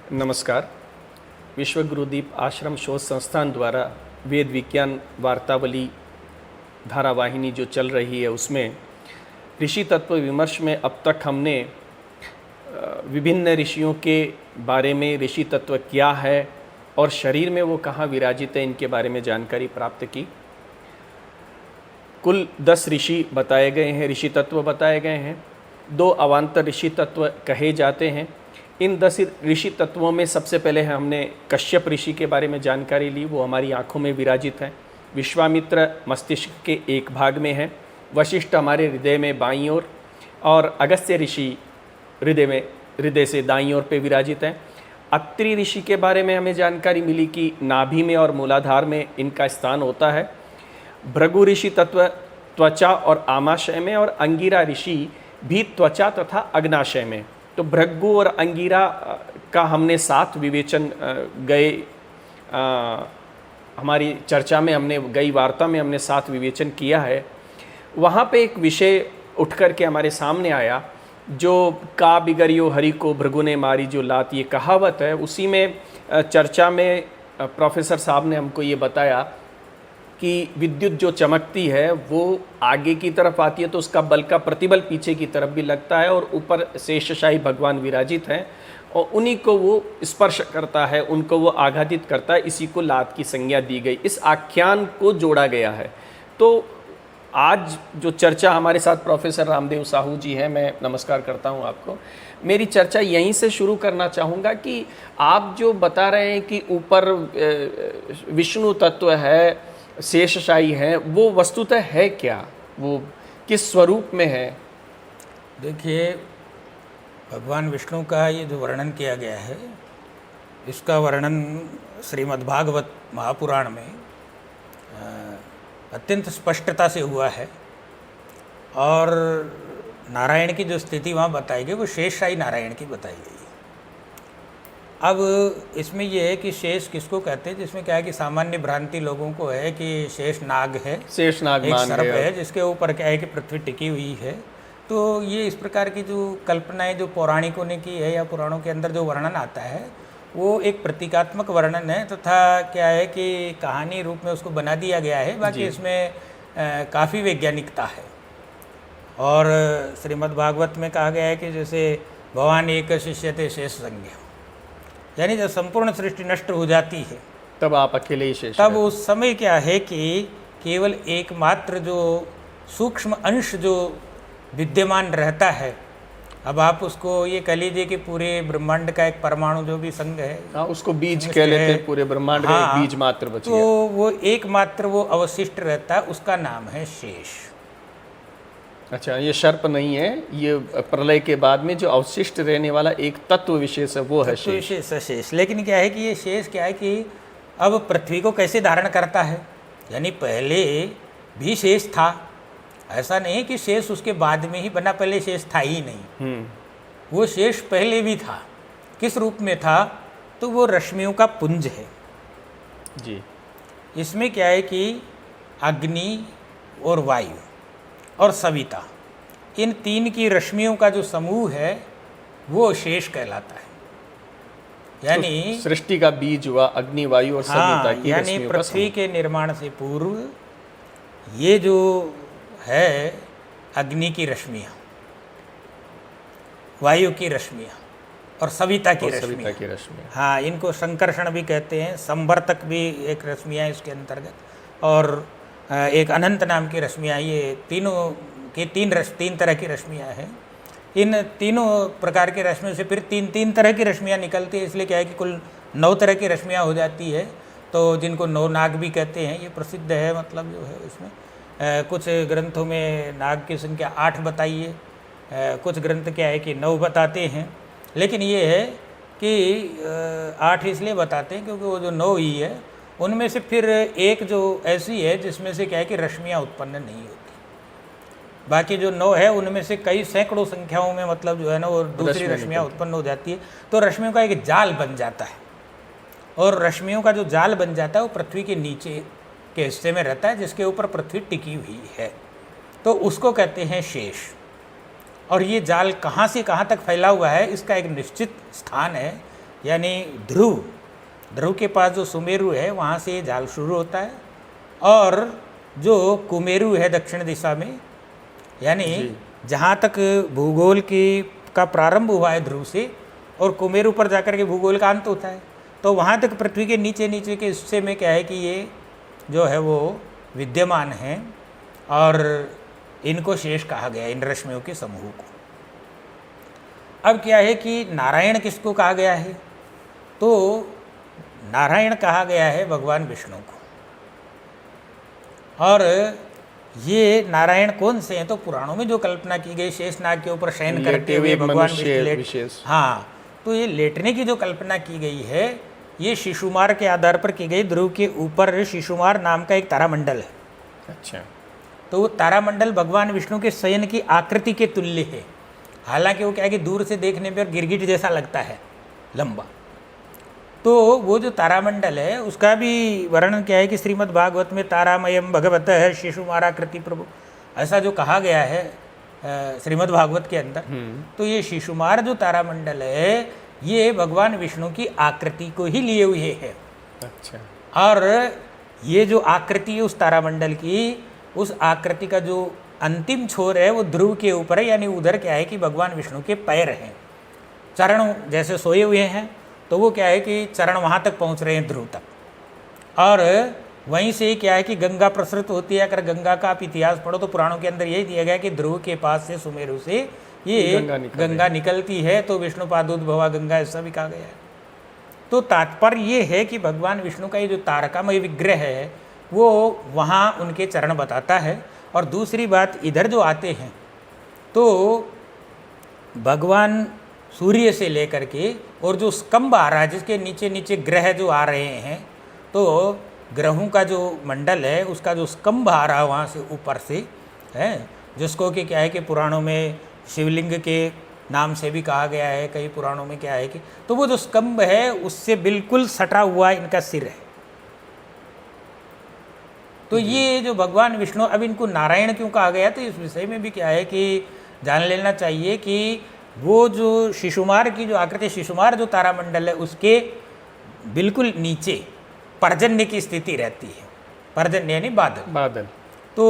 नमस्कार। विश्व गुरुदीप आश्रम शोध संस्थान द्वारा वेद विज्ञान वार्तावली धारावाहिनी जो चल रही है उसमें ऋषि तत्व विमर्श में अब तक हमने विभिन्न ऋषियों के बारे में, ऋषि तत्व क्या है और शरीर में वो कहाँ विराजित है, इनके बारे में जानकारी प्राप्त की। कुल 10 ऋषि बताए गए हैं, ऋषि तत्व बताए गए हैं। 2 अवान्तर ऋषि तत्व कहे जाते हैं। इन 10 ऋषि तत्वों में सबसे पहले हमने कश्यप ऋषि के बारे में जानकारी ली। वो हमारी आँखों में विराजित हैं। विश्वामित्र मस्तिष्क के एक भाग में है। वशिष्ठ हमारे हृदय में बाईं ओर और अगस्त्य ऋषि हृदय से दाईं ओर पे विराजित हैं। अत्रि ऋषि के बारे में हमें जानकारी मिली कि नाभि में और मूलाधार में इनका स्थान होता है। भृगु ऋषि तत्व त्वचा और आमाशय में और अंगिरा ऋषि भी त्वचा तथा अग्नाशय में। तो भृगु और अंगिरा का हमने साथ विवेचन हमारी चर्चा में गई वार्ता में हमने साथ विवेचन किया है। वहाँ पे एक विषय उठ कर के हमारे सामने आया, जो का बिगड़ियो हरि को भृगु ने मारी जो लात, ये कहावत है। उसी में चर्चा में प्रोफेसर साहब ने हमको ये बताया कि विद्युत जो चमकती है वो आगे की तरफ आती है तो उसका बल का प्रतिबल पीछे की तरफ भी लगता है और ऊपर शेषशाही भगवान विराजित हैं और उन्हीं को वो स्पर्श करता है, उनको वो आघातित करता है। इसी को लात की संज्ञा दी गई, इस आख्यान को जोड़ा गया है। तो आज जो चर्चा हमारे साथ प्रोफेसर रामदेव साहू जी हैं, मैं नमस्कार करता हूं आपको। मेरी चर्चा यहीं से शुरू करना चाहूँगा कि आप जो बता रहे हैं कि ऊपर विष्णु तत्व है, शेषशाही है, वो वस्तुतः है क्या, वो किस स्वरूप में है? देखिए, भगवान विष्णु का ये जो वर्णन किया गया है, इसका वर्णन श्रीमद्भागवत महापुराण में अत्यंत स्पष्टता से हुआ है। और नारायण की जो स्थिति वहाँ बताई गई वो शेषशाही नारायण की बताई गई। अब इसमें यह है कि शेष किसको कहते हैं, जिसमें क्या है कि सामान्य भ्रांति लोगों को है कि शेष नाग है, शेष नाग एक सर्प है जिसके ऊपर क्या है कि पृथ्वी टिकी हुई है। तो ये इस प्रकार की जो कल्पनाएं जो पौराणिकों ने की है या पुराणों के अंदर जो वर्णन आता है वो एक प्रतीकात्मक वर्णन है तथा क्या है कि कहानी रूप में उसको बना दिया गया है। बाकी इसमें काफ़ी वैज्ञानिकता है। और श्रीमद्भागवत में कहा गया है कि जैसे भगवान एक शिष्य थे शेष संज्ञा, यानी जब संपूर्ण सृष्टि नष्ट हो जाती है तब आप अकेले ही शेष, तब उस समय क्या है कि केवल एकमात्र जो सूक्ष्म अंश जो विद्यमान रहता है, अब आप उसको ये कह लीजिए कि पूरे ब्रह्मांड का एक परमाणु जो भी संघ है, हाँ, उसको बीज कह लेते हैं। पूरे ब्रह्मांड का एक बीज मात्र बच गया, तो वो एकमात्र वो अवशिष्ट रहता है, उसका नाम है शेष। अच्छा, ये सर्प नहीं है, ये प्रलय के बाद में जो अवशिष्ट रहने वाला एक तत्व विशेष है वो है शेष। शेष। लेकिन क्या है कि ये शेष क्या है कि अब पृथ्वी को कैसे धारण करता है, यानी पहले भी शेष था, ऐसा नहीं कि शेष उसके बाद में ही बना, पहले शेष था ही नहीं। वो शेष पहले भी था। किस रूप में था? तो वो रश्मियों का पुंज है जी। इसमें क्या है कि अग्नि और वायु और सविता, इन 3 की रश्मियों का जो समूह है वो शेष कहलाता है। यानी सृष्टि का बीज हुआ अग्नि, वायु और सविता की यानी रश्मियों का पृथ्वी के निर्माण से पूर्व ये जो है अग्नि की रश्मियाँ, वायु की रश्मियाँ और सविता की रश्मियाँ, हाँ, इनको संकर्षण भी कहते हैं, संवर्तक भी एक रश्मियाँ इसके अंतर्गत, और एक अनंत नाम की रश्मियाँ। ये तीनों की 3 तरह की रश्मियाँ हैं। इन तीनों प्रकार की रश्मियों से फिर 3 तरह की रश्मियाँ निकलती है, इसलिए क्या है कि कुल 9 तरह की रश्मियाँ हो जाती है। तो जिनको 9 नाग भी कहते हैं, ये प्रसिद्ध है। मतलब जो है इसमें कुछ ग्रंथों में नाग की संख्या 8 बताई है, कुछ ग्रंथ क्या है कि 9 बताते हैं। लेकिन ये है कि 8 इसलिए बताते हैं क्योंकि वो जो 9 ही है उनमें से फिर एक जो ऐसी है जिसमें से क्या है कि रश्मियाँ उत्पन्न नहीं होती। बाकी जो 9 है उनमें से कई सैकड़ों संख्याओं में मतलब जो है ना वो दूसरी रश्मियाँ उत्पन्न हो जाती है। तो रश्मियों का एक जाल बन जाता है, और रश्मियों का जो जाल बन जाता है वो पृथ्वी के नीचे के हिस्से में रहता है, जिसके ऊपर पृथ्वी टिकी हुई है, तो उसको कहते हैं शेष। और ये जाल कहाँ से कहाँ तक फैला हुआ है, इसका एक निश्चित स्थान है। यानी ध्रुव के पास जो सुमेरु है वहाँ से ये जाल शुरू होता है, और जो कुमेरु है दक्षिण दिशा में, यानी जहाँ तक भूगोल का प्रारंभ हुआ है ध्रुव से, और कुमेरु पर जाकर के भूगोल का अंत होता है, तो वहाँ तक पृथ्वी के नीचे नीचे के हिस्से में क्या है कि ये जो है वो विद्यमान है, और इनको शेष कहा गया, इन रश्मियों के समूह को। अब क्या है कि नारायण किसको कहा गया है? तो नारायण कहा गया है भगवान विष्णु को। और ये नारायण कौन से हैं? तो पुराणों में जो कल्पना की गई शेषनाग के ऊपर शयन करते हुए भगवान विष्णु, हाँ, तो ये लेटने की जो कल्पना की गई है ये शिशुमार के आधार पर की गई। ध्रुव के ऊपर शिशुमार नाम का एक तारामंडल है। अच्छा। तो वो तारामंडल भगवान विष्णु के शयन की आकृति के तुल्य है। हालांकि वो क्या है कि दूर से देखने पर गिरगिट जैसा लगता है, लंबा। तो वो जो तारामंडल है उसका भी वर्णन क्या है कि श्रीमद् भागवत में तारामयम भगवत है शिशुमाराकृति प्रभु, ऐसा जो कहा गया है श्रीमद् भागवत के अंदर। तो ये शिशुमार जो तारामंडल है ये भगवान विष्णु की आकृति को ही लिए हुए है। अच्छा। और ये जो आकृति है उस तारामंडल की, उस आकृति का जो अंतिम छोर है वो ध्रुव के ऊपर है, यानी उधर क्या है कि भगवान विष्णु के पैर हैं, चरण जैसे सोए हुए हैं, तो वो क्या है कि चरण वहाँ तक पहुँच रहे हैं ध्रुव तक। और वहीं से क्या है कि गंगा प्रसृत होती है। अगर गंगा का आप इतिहास पढ़ो तो पुराणों के अंदर यही दिया गया कि ध्रुव के पास से सुमेरु से ये गंगा निकलती है, तो विष्णुपादोद्भवा गंगा ऐसा भी कहा गया है। तो तात्पर्य ये है कि भगवान विष्णु का ये जो तारकामय विग्रह है वो वहाँ उनके चरण बताता है। और दूसरी बात, इधर जो आते हैं तो भगवान सूर्य से लेकर के और जो स्कंभ आ रहा है जिसके नीचे नीचे ग्रह जो आ रहे हैं, तो ग्रहों का जो मंडल है उसका जो स्कंभ आ रहा है वहाँ से ऊपर से है, जिसको कि क्या है कि पुराणों में शिवलिंग के नाम से भी कहा गया है, कई पुराणों में क्या है कि, तो वो जो स्कंभ है उससे बिल्कुल सटा हुआ इनका सिर है। तो ये जो भगवान विष्णु, अब इनको नारायण क्यों कहा गया, तो इस विषय में भी क्या है कि जान लेना चाहिए कि वो जो शिशुमार की जो आकृति, शिशुमार जो तारामंडल है उसके बिल्कुल नीचे पर्जन्य की स्थिति रहती है। पर्जन्य यानी बादल। तो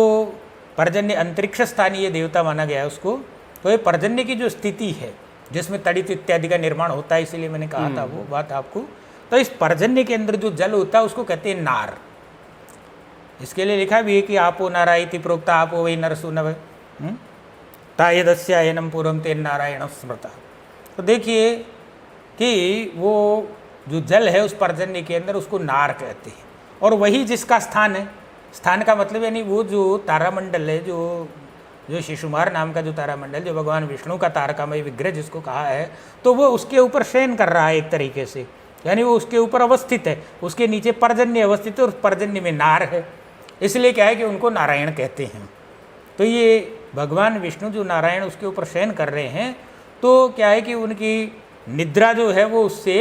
पर्जन्य अंतरिक्ष स्थानीय देवता माना गया है उसको। तो ये पर्जन्य की जो स्थिति है जिसमें तड़ित इत्यादि का निर्माण होता है, इसीलिए मैंने कहा था वो बात आपको। तो इस पर्जन्य के अंदर जो जल होता है उसको कहते हैं नार। इसके लिए लिखा भी है कि आपो नारा इति प्रोक्ता आपो वै नरसूनव तायदस्यायनम पूर्वम तेन नारायण स्मृता। तो देखिए कि वो जो जल है उस पर्जन्य के अंदर उसको नार कहते हैं, और वही जिसका स्थान है, स्थान का मतलब यानी वो जो तारामंडल है, जो शिशुमार नाम का जो तारामंडल, जो भगवान विष्णु का तारकामय विग्रह जिसको कहा है, तो वो उसके ऊपर शयन कर रहा है एक तरीके से, यानी वो उसके ऊपर अवस्थित है, उसके नीचे पर्जन्य अवस्थित है और पर्जन्य में नार है, इसलिए क्या है कि उनको नारायण कहते हैं। तो ये भगवान विष्णु जो नारायण उसके ऊपर शयन कर रहे हैं, तो क्या है कि उनकी निद्रा जो है वो उससे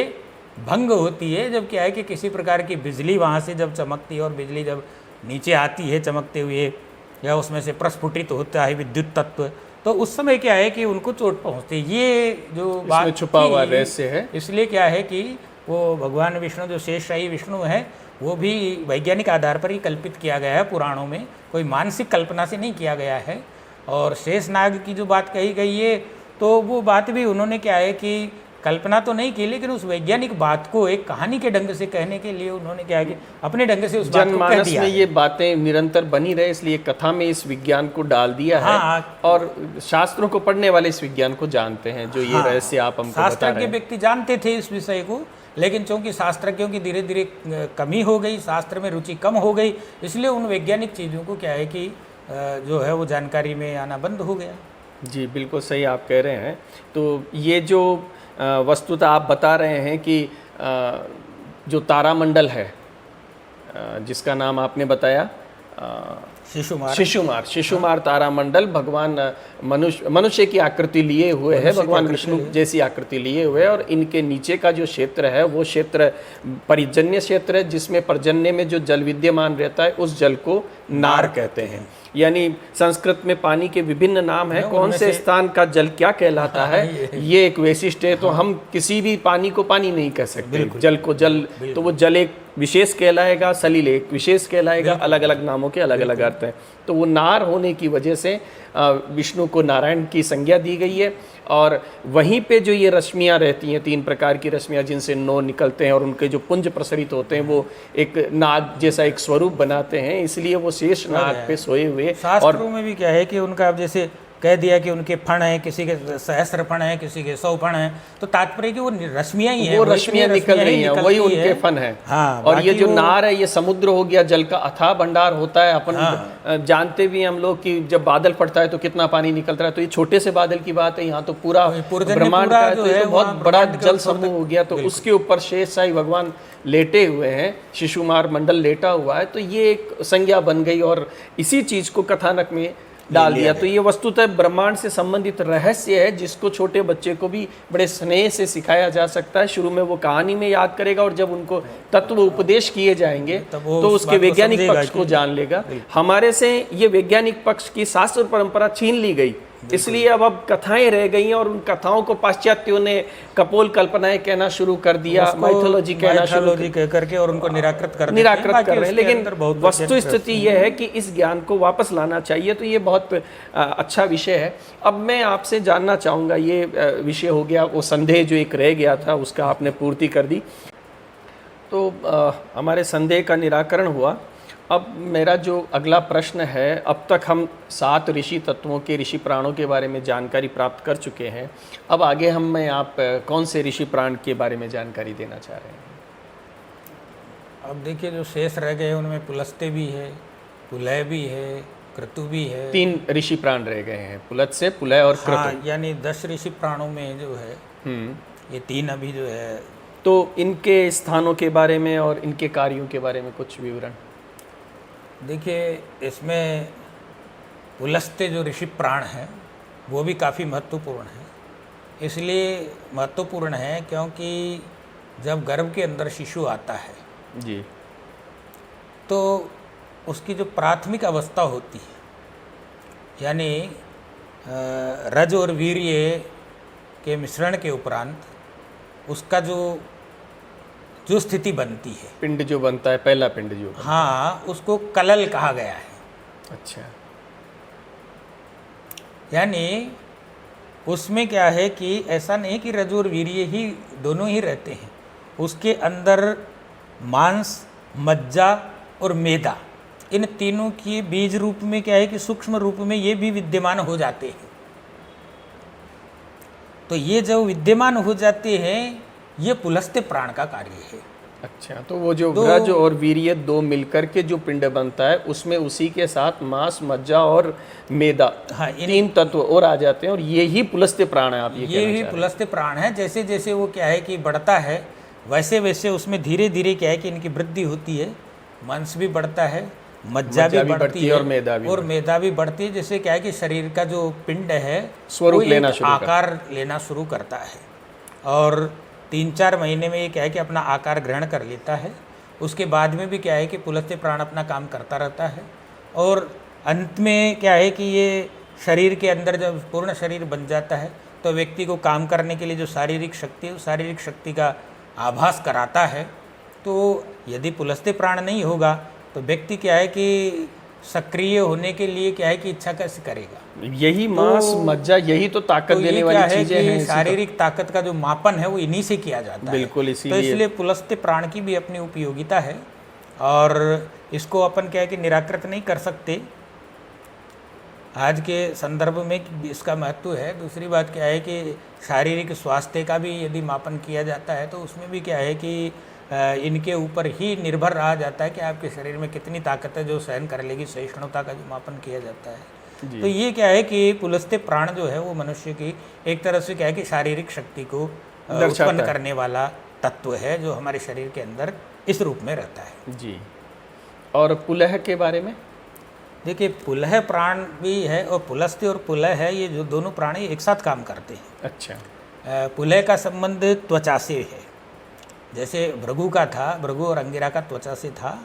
भंग होती है, जब क्या है कि किसी प्रकार की बिजली वहाँ से जब चमकती है, और बिजली जब नीचे आती है चमकते हुए या उसमें से प्रस्फुटित होता है विद्युत तत्व, तो उस समय क्या है कि उनको चोट पहुँचती है। ये जो बात छुपा हुआ रहस्य है। इसलिए क्या है कि वो भगवान विष्णु जो शेषशाही विष्णु है वो भी वैज्ञानिक आधार पर ही कल्पित किया गया है पुराणों में, कोई मानसिक कल्पना से नहीं किया गया है। और शेषनाग की जो बात कही गई है तो वो बात भी उन्होंने क्या है कि कल्पना तो नहीं की, लेकिन उस वैज्ञानिक बात को एक कहानी के ढंग से कहने के लिए उन्होंने क्या है कि अपने ढंग से उस बात को कह दिया। में ये बातें निरंतर बनी रहे, इसलिए कथा में इस विज्ञान को डाल दिया है। और शास्त्रों को पढ़ने वाले इस विज्ञान को जानते हैं, जो ये रहस्य आप हमको बता रहे हैं। शास्त्र के व्यक्ति जानते थे इस विषय को, लेकिन चूंकि शास्त्रज्ञों की धीरे धीरे कमी हो गई, शास्त्र में रुचि कम हो गई, इसलिए उन वैज्ञानिक चीज़ों को क्या है कि जो है वो जानकारी में आना बंद हो गया। जी बिल्कुल सही आप कह रहे हैं। तो ये जो वस्तुतः आप बता रहे हैं कि जो तारामंडल है जिसका नाम आपने बताया शिशुमार तारामंडल भगवान मनुष्य की आकृति लिए हुए है, भगवान विष्णु जैसी आकृति लिए हुए है, और इनके नीचे का जो क्षेत्र है वो क्षेत्र परिजन्य क्षेत्र है, जिसमें पर्जन्य में जो जल विद्यमान रहता है उस जल को नार कहते हैं। यानी संस्कृत में पानी के विभिन्न नाम हैं, कौन से स्थान का जल क्या कहलाता है ये एक वैशिष्ट्य है। तो हम किसी भी पानी को पानी नहीं कह सकते, जल को जल, तो वो जल एक विशेष कहलाएगा, सलिल एक विशेष कहलाएगा, अलग अलग नामों के अलग अलग अर्थ हैं। तो वो नार होने की वजह से विष्णु को नारायण की संज्ञा दी गई है। और वहीं पे जो ये रश्मियाँ रहती हैं, 3 प्रकार की रश्मियाँ जिनसे नौ निकलते हैं और उनके जो पुंज प्रसरित होते हैं वो एक नाग जैसा एक स्वरूप बनाते हैं, इसलिए वो शेष नाग पे सोए हुए। शास्त्रों में भी क्या है कि उनका अब जैसे कह दिया कि उनके फण हैं, किसी के सहस्त्र फण हैं, किसी के 100 फण हैं, तो तात्पर्य कि वो रश्मियां ही हैं, वो रश्मियां निकल रही हैं, वही उनके फन हैं। हाँ, और ये जो नार है ये समुद्र हो गया, जल का अथाह भंडार होता है। अपन जानते भी हम लोग कि जब बादल पड़ता है तो कितना पानी निकलता है, तो ये छोटे से बादल की बात है, यहाँ तो पूरा ब्रह्मांड का है, तो ये तो बहुत बड़ा जल समूह हो गया। तो उसके ऊपर शेषशाही भगवान लेटे हुए हैं, शिशुमार मंडल लेटा हुआ है, तो ये एक संज्ञा बन गई और इसी चीज को कथानक में डाल दिया। तो ये वस्तुतः ब्रह्मांड से संबंधित रहस्य है जिसको छोटे बच्चे को भी बड़े स्नेह से सिखाया जा सकता है। शुरू में वो कहानी में याद करेगा और जब उनको तत्व उपदेश किए जाएंगे तो उसके वैज्ञानिक पक्ष को जान लेगा। हमारे से ये वैज्ञानिक पक्ष की शास्त्र परंपरा छीन ली गई, इसलिए अब कथाएं रह गई हैं और उन कथाओं को पाश्चात्यों ने कपोल कल्पनाएं कहना शुरू कर दिया, माइथोलॉजी कहना शुरू कह करके और उनको निराकृत कर रहे हैं। लेकिन वस्तु स्थिति यह है कि इस ज्ञान को वापस लाना चाहिए। तो ये बहुत अच्छा विषय है। अब मैं आपसे जानना चाहूँगा, ये विषय हो गया, वो संदेह जो एक रह गया था उसका आपने पूर्ति कर दी, तो हमारे संदेह का निराकरण हुआ। अब मेरा जो अगला प्रश्न है, अब तक हम 7 ऋषि तत्वों के, ऋषि प्राणों के बारे में जानकारी प्राप्त कर चुके हैं। अब आगे आप कौन से ऋषि प्राण के बारे में जानकारी देना चाह रहे हैं? अब देखिए जो शेष रह गए उनमें पुलस्त्य भी है, पुलह भी है, क्रतु भी है। 3 ऋषि प्राण रह गए हैं, पुलत्स्य, पुलह और क्रतु। हाँ, यानी 10 ऋषि प्राणों में जो है ये 3 अभी जो है। तो इनके स्थानों के बारे में और इनके कार्यों के बारे में कुछ विवरण। देखिए इसमें पुलस्त्य जो ऋषि प्राण है वो भी काफ़ी महत्वपूर्ण है। इसलिए महत्वपूर्ण है क्योंकि जब गर्भ के अंदर शिशु आता है जी, तो उसकी जो प्राथमिक अवस्था होती है, यानी रज और वीर्य के मिश्रण के उपरांत उसका जो स्थिति बनती है, पिंड जो बनता है, पहला पिंड जो, हाँ, उसको कलल कहा गया है। अच्छा, यानी उसमें क्या है कि ऐसा नहीं कि रज और वीर्य ही दोनों ही रहते हैं, उसके अंदर मांस, मज्जा और मेदा, इन तीनों की बीज रूप में क्या है कि सूक्ष्म रूप में ये भी विद्यमान हो जाते हैं। तो ये जब विद्यमान हो जाते हैं ये पुलस्त्य प्राण का कार्य है। अच्छा, तो वो जो रज और वीर्य 2 मिलकर के जो पिंड बनता है उसमें उसी के साथ मांस, मज्जा और मेदा, हाँ, 3 तत्व और आ जाते हैं और ये ही पुलस्त्य प्राण है। आप ये ही पुलस्त्य प्राण है। जैसे जैसे वो क्या है कि बढ़ता है वैसे वैसे उसमें धीरे धीरे क्या है कि इनकी वृद्धि होती है, मांस भी बढ़ता है, मज्जा भी बढ़ती है और मेदा भी बढ़ती है। जैसे क्या है कि शरीर का जो पिंड है स्वरूप लेना, आकार लेना शुरू करता है और 3-4 महीने में ये क्या है कि अपना आकार ग्रहण कर लेता है। उसके बाद में भी क्या है कि पुलस्त्य प्राण अपना काम करता रहता है और अंत में क्या है कि ये शरीर के अंदर जब पूर्ण शरीर बन जाता है तो व्यक्ति को काम करने के लिए जो शारीरिक शक्ति है उस शारीरिक शक्ति का आभास कराता है। तो यदि पुलस्त्य प्राण नहीं होगा तो व्यक्ति क्या है कि सक्रिय होने के लिए क्या है कि इच्छा कैसे करेगा। यही मांस, मज्जा, यही तो ताकत देने वाली चीजें हैं। शारीरिक ताकत का जो मापन है वो इन्हीं से किया जाता है। बिल्कुल, तो इसलिए पुलस्त्य प्राण की भी अपनी उपयोगिता है और इसको अपन क्या है कि निराकृत नहीं कर सकते। आज के संदर्भ में इसका महत्व है। दूसरी बात क्या है कि शारीरिक स्वास्थ्य का भी यदि मापन किया जाता है तो उसमें भी क्या है कि इनके ऊपर ही निर्भर रहा जाता है कि आपके शरीर में कितनी ताकत है जो सहन कर लेगी, सहिष्णुता का जो मापन किया जाता है। तो ये क्या है कि पुलस्त्य प्राण जो है वो मनुष्य की एक तरह से क्या है कि शारीरिक शक्ति को उत्पन्न करने वाला तत्व है जो हमारे शरीर के अंदर इस रूप में रहता है। जी। और पुलह के बारे में देखिए, पुलह प्राण भी है और पुलस्त्य और पुलह है, ये जो दोनों प्राणी एक साथ काम करते हैं। अच्छा। पुलह का संबंध त्वचा से है। जैसे भृगु का था, भृगु और अंगिरा का त्वचा से था,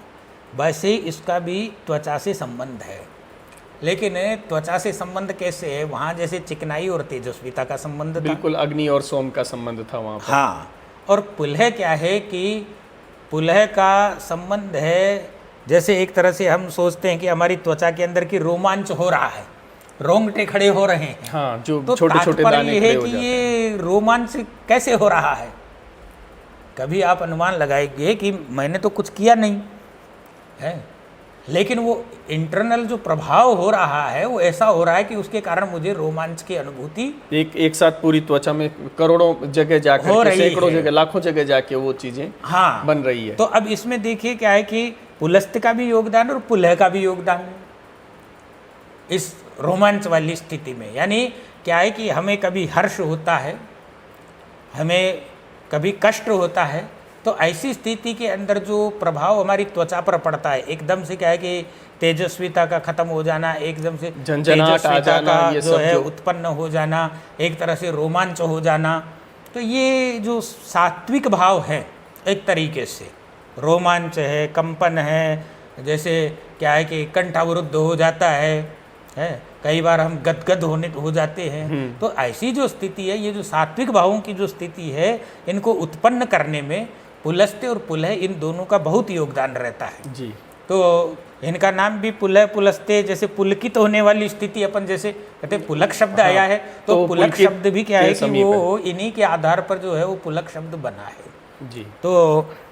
वैसे ही इसका भी त्वचा से संबंध है। लेकिन त्वचा से संबंध कैसे है? वहाँ जैसे चिकनाई और तेजस्विता का संबंध था, बिल्कुल अग्नि और सोम का संबंध था वहाँ पर। हाँ। और पुलह क्या है कि पुलह का संबंध है, जैसे एक तरह से हम सोचते हैं कि हमारी त्वचा के अंदर की रोमांच हो रहा है, रोंगटे खड़े हो रहे हैं। हाँ, जो तो छोटे छोटे दाने ये खड़े है हो कि जाते हैं। ये रोमांच कैसे हो रहा है। कभी आप अनुमान लगाएंगे कि मैंने तो कुछ किया नहीं है, लेकिन वो इंटरनल जो प्रभाव हो रहा है वो ऐसा हो रहा है कि उसके कारण मुझे रोमांच की अनुभूति एक साथ पूरी त्वचा में करोड़ों जगह जाकर हो के, रही सैकड़ों है। जगह, लाखों जगह जाके वो चीजें हाँ बन रही है। तो अब इसमें देखिए क्या है कि पुलस्त का भी योगदान और पुलह का भी योगदान है इस रोमांच वाली स्थिति में। यानी क्या है कि हमें कभी हर्ष होता है, हमें कभी कष्ट होता है, तो ऐसी स्थिति के अंदर जो प्रभाव हमारी त्वचा पर पड़ता है, एकदम से क्या है कि तेजस्विता का खत्म हो जाना, एकदम से झंझनाहट आ तेजस्विता जाना, का ये जो सब है जो उत्पन्न हो जाना, एक तरह से रोमांच हो जाना, तो ये जो सात्विक भाव है एक तरीके से, रोमांच है, कंपन है, जैसे क्या है कि कंठावरुद्ध हो जाता है, कई बार हम गदगद हो जाते हैं। तो ऐसी जो स्थिति है, ये जो सात्विक भावों की जो स्थिति है, इनको उत्पन्न करने में पुलस्त्य और पुलह इन दोनों का बहुत योगदान रहता है जी। तो इनका नाम भी पुलह पुलस्त्य, जैसे पुलकित होने वाली स्थिति, अपन जैसे कहते हैं पुलक शब्द आया है, तो पुलक पुलकित शब्द भी क्या है के कि समीप वो इन्हीं के आधार पर जो है वो पुलक शब्द बना है। जी। तो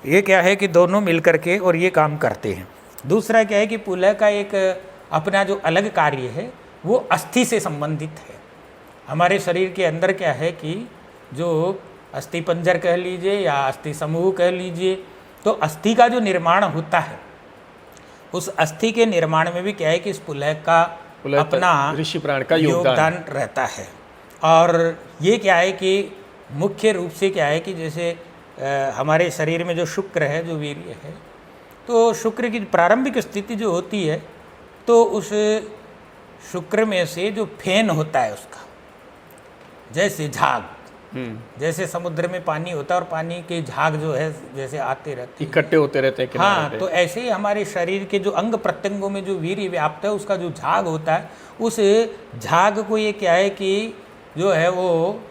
ये क्या है कि दोनों मिलकर के और ये काम करते हैं। दूसरा क्या है कि पुलह का एक अपना जो अलग कार्य है वो अस्थि से संबंधित है। हमारे शरीर के अंदर क्या है कि जो अस्थि पंजर कह लीजिए या अस्थि समूह कह लीजिए, तो अस्थि का जो निर्माण होता है, उस अस्थि के निर्माण में भी क्या है कि इस पुलह का अपना ऋषि प्राण का योगदान रहता है। और ये क्या है कि मुख्य रूप से क्या है कि जैसे हमारे शरीर में जो शुक्र है, जो वीर्य है, तो शुक्र की प्रारंभिक स्थिति जो होती है, तो उस शुक्र में से जो फेन होता है उसका, जैसे झाग, जैसे समुद्र में पानी होता है और पानी के झाग जो है जैसे आते रहते हैं, इकट्ठे होते रहते हैं किनारे हाँ, पे। तो ऐसे ही हमारे शरीर के जो अंग प्रत्यंगों में जो वीर्य व्याप्त है, उसका जो झाग होता है, उस झाग को ये क्या है कि जो है वो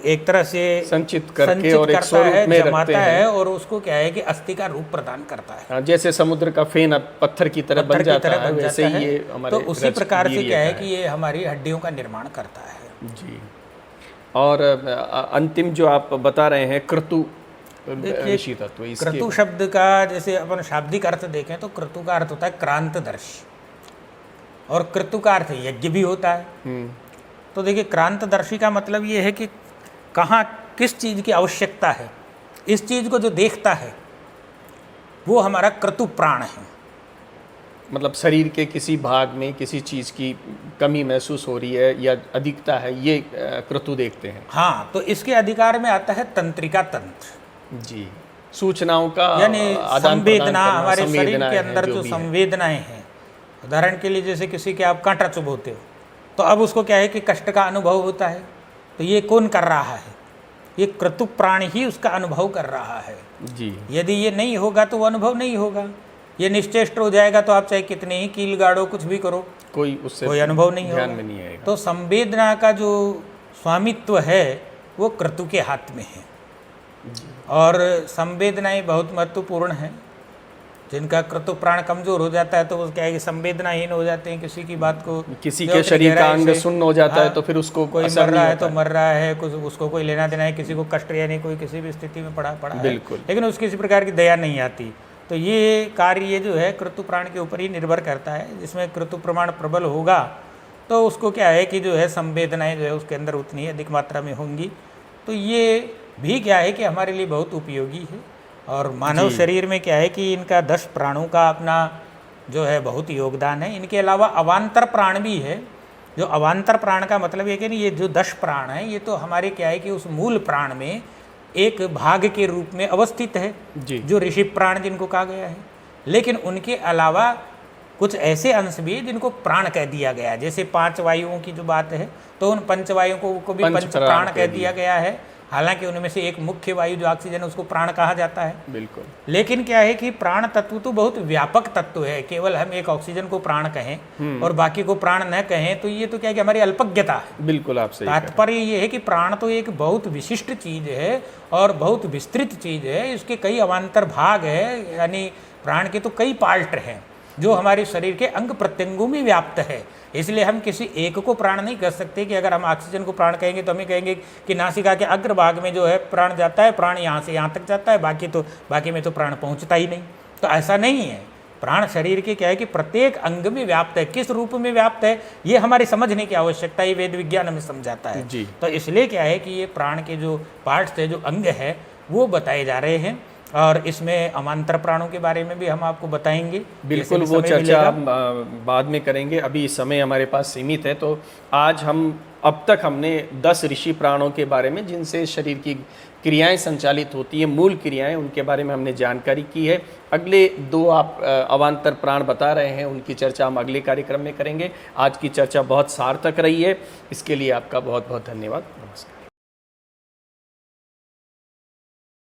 एक तरह से संचित करके और एक स्वरूप में रखते जमाता हैं। है और उसको क्या है कि अस्थि का रूप प्रदान करता है। हाँ, जैसे समुद्र का फेन पत्थर की तरह बन जाता है, वैसे ही ये हमारे तो उसी प्रकार से वीर्य क्या है का कि ये हमारी हड्डियों का निर्माण करता है। जी। और अंतिम जो आप बता रहे हैं क्रतु ऋषि तत्व, इसके क्रतु शब्द का जैसे अपन शाब्दिक अर्थ देखें तो क्रतु का अर्थ होता है क्रांतदर्शी, और क्रतु का अर्थ यज्ञ भी होता है। तो देखिए क्रांतदर्शी का मतलब ये है कि कहाँ किस चीज़ की आवश्यकता है, इस चीज़ को जो देखता है वो हमारा क्रतु प्राण है। मतलब शरीर के किसी भाग में किसी चीज़ की कमी महसूस हो रही है या अधिकता है, ये क्रतु देखते हैं। हाँ, तो इसके अधिकार में आता है तंत्रिका तंत्र। जी। सूचनाओं का यानी आदान संवेदना, प्रदान करना, हमारे शरीर संवेदनाएं के हैं अंदर जो भी हैं। संवेदनाएं हैं, उदाहरण के लिए जैसे किसी के आप कांटा चुभोते हो, तो अब उसको क्या है कि कष्ट का अनुभव होता है, तो ये कौन कर रहा है? ये क्रतु प्राण ही उसका अनुभव कर रहा है। जी। यदि ये नहीं होगा तो वो अनुभव नहीं होगा। ये निश्चेष्ट हो जाएगा तो आप चाहे कितने ही कील गाड़ो, कुछ भी करो, कोई उससे कोई अनुभव नहीं ध्यान होगा। में नहीं आएगा। तो संवेदना का जो स्वामित्व है वो क्रतु के हाथ में है। और संवेदनाएं बहुत महत्वपूर्ण हैं। जिनका क्रतु प्राण कमजोर हो जाता है तो वो क्या है कि संवेदनाहीन हो जाते हैं, किसी की बात को, किसी के शरीर का अंग सुन्न हो जाता है तो फिर उसको कोई असर मर रहा नहीं है तो होता मर रहा है, कुछ उसको कोई लेना देना है, किसी को कष्ट यानी कोई किसी भी स्थिति में पड़ा है, बिल्कुल। लेकिन उसकी किसी प्रकार की दया नहीं आती। तो ये कार्य जो है क्रतु प्राण के ऊपर ही निर्भर करता है। जिसमें क्रतु प्रमाण प्रबल होगा तो उसको क्या है कि जो है संवेदनाएं जो है उसके अंदर उतनी अधिक मात्रा में होंगी। तो ये भी क्या है कि हमारे लिए बहुत उपयोगी है। और मानव शरीर में क्या है कि इनका 10 प्राणों का अपना जो है बहुत योगदान है। इनके अलावा अवान्तर प्राण भी है। जो अवान्तर प्राण का मतलब ये कि ये जो 10 प्राण हैं ये तो हमारे क्या है कि उस मूल प्राण में एक भाग के रूप में अवस्थित है, जो ऋषि प्राण जिनको कहा गया है। लेकिन उनके अलावा कुछ ऐसे अंश भी हैं जिनको प्राण कह दिया गया है। जैसे 5 वायुओं की जो बात है तो उन 5 वायुओं को भी पंच प्राण कह दिया गया है। हालांकि उनमें से एक मुख्य वायु जो ऑक्सीजन है उसको प्राण कहा जाता है। बिल्कुल। लेकिन क्या है कि प्राण तत्व तो बहुत व्यापक तत्व है, केवल हम एक ऑक्सीजन को प्राण कहें और बाकी को प्राण न कहें तो ये तो क्या है कि हमारी अल्पज्ञता है। बिल्कुल, आप सही। तात्पर्य ये है कि प्राण तो एक बहुत विशिष्ट चीज है और बहुत विस्तृत चीज है, इसके कई अवान्तर भाग है, यानी प्राण के तो कई पार्ट हैं जो हमारे शरीर के अंग प्रत्यंगों में व्याप्त है। इसलिए हम किसी एक को प्राण नहीं कह सकते कि अगर हम ऑक्सीजन को प्राण कहेंगे तो हमें कहेंगे कि नासिका के अग्रभाग में जो है प्राण जाता है, प्राण यहाँ से यहाँ तक जाता है, बाकी में तो प्राण पहुँचता ही नहीं। तो ऐसा नहीं है, प्राण शरीर के क्या है कि प्रत्येक अंग में व्याप्त है। किस रूप में व्याप्त है ये हमारे समझने की आवश्यकता है, ये वेद विज्ञान हमें समझाता है जी। तो इसलिए क्या है कि ये प्राण के जो पार्ट्स है, जो अंग है, वो बताए जा रहे हैं और इसमें अमांतर प्राणों के बारे में भी हम आपको बताएंगे। बिल्कुल, वो चर्चा बाद में करेंगे, अभी समय हमारे पास सीमित है। तो आज अब तक हमने 10 ऋषि प्राणों के बारे में, जिनसे शरीर की क्रियाएं संचालित होती हैं, मूल क्रियाएं, उनके बारे में हमने जानकारी की है। अगले 2 आप अवान्तर प्राण बता रहे हैं, उनकी चर्चा हम अगले कार्यक्रम में करेंगे। आज की चर्चा बहुत सार्थक रही है, इसके लिए आपका बहुत बहुत धन्यवाद। नमस्कार।